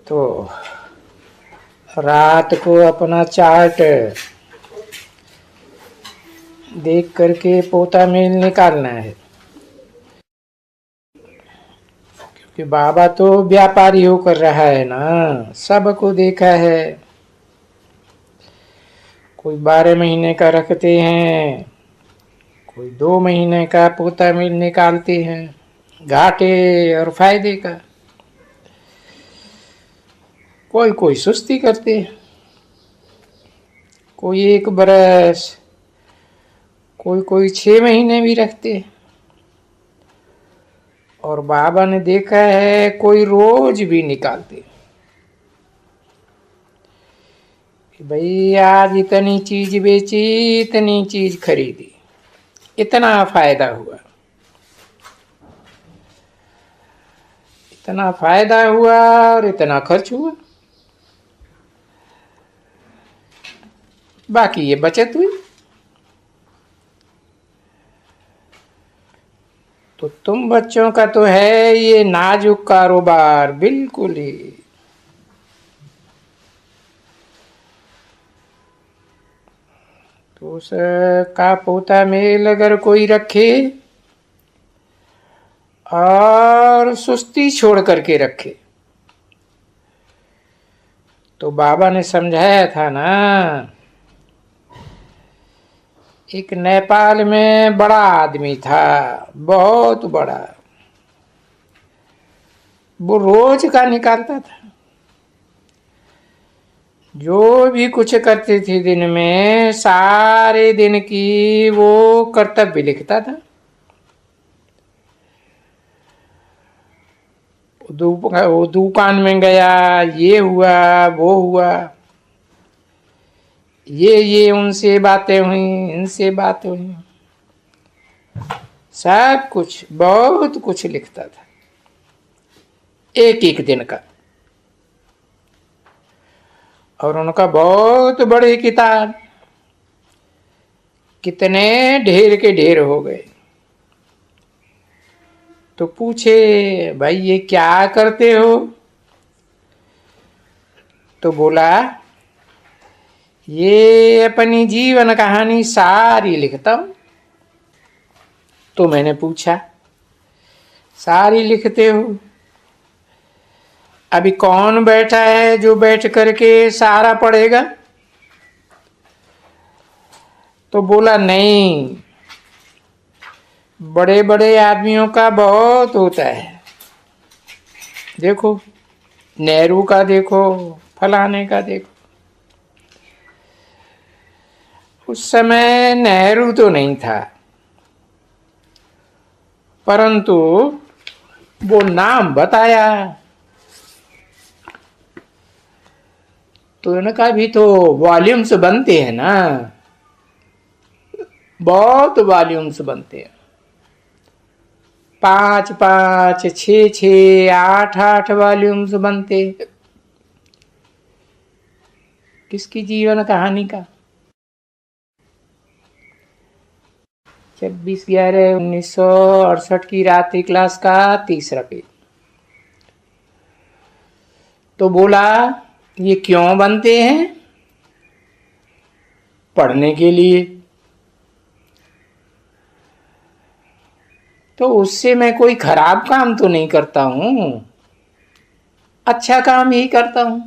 A: तो रात को अपना चार्ट देख करके पोता मिल निकालना है, क्योंकि बाबा तो व्यापारी होकर रहा है ना, सबको देखा है। कोई 12 महीने का रखते हैं, कोई 2 महीने का पोता मिल निकालते हैं, घाटे और फायदे का। कोई कोई सुस्ती करते हैं, कोई 1 बरस, कोई 6 महीने भी रखते हैं। और बाबा ने देखा है कोई रोज भी निकालते कि भाई आज इतनी चीज बेची, इतनी चीज खरीदी, इतना फायदा हुआ, इतना फायदा हुआ और इतना खर्च हुआ, बाकी ये बचत हुई। तो तुम बच्चों का तो है ये नाजुक कारोबार, बिल्कुल ही। तो उसका पोता मेल अगर कोई रखे और सुस्ती छोड़ करके रखे, तो बाबा ने समझाया था ना, एक नेपाल में बड़ा आदमी था, बहुत बड़ा, वो रोज का निकालता था, जो भी कुछ करते थे दिन में, सारे दिन की वो कर्तव्य लिखता था। वो दुकान में गया, ये हुआ वो हुआ, ये उनसे बातें हुई, इनसे बातें हुई, सब कुछ, बहुत कुछ लिखता था एक दिन का। और उनका बहुत बड़े किताब, कितने ढेर के ढेर हो गए। तो पूछे, भाई ये क्या करते हो? तो बोला, ये अपनी जीवन कहानी सारी लिखता हूं। तो मैंने पूछा, सारी लिखते हो? अभी कौन बैठा है जो बैठ करके सारा पढ़ेगा? तो बोला, नहीं, बड़े बड़े आदमियों का बहुत होता है। देखो, नेहरू का देखो, फलाने का देखो। उस समय नेहरू तो नहीं था, परंतु वो नाम बताया तो इनका भी तो वॉल्यूम्स बनते हैं ना, बहुत वॉल्यूम्स बनते हैं, 5-5, 6-6, 8-8 वॉल्यूम्स बनते। किसकी जीवन कहानी का? 26/11/1968 की रात्रि क्लास का 3रा पेज। तो बोला, ये क्यों बनते हैं? पढ़ने के लिए। तो उससे मैं कोई खराब काम तो नहीं करता हूं, अच्छा काम ही करता हूं।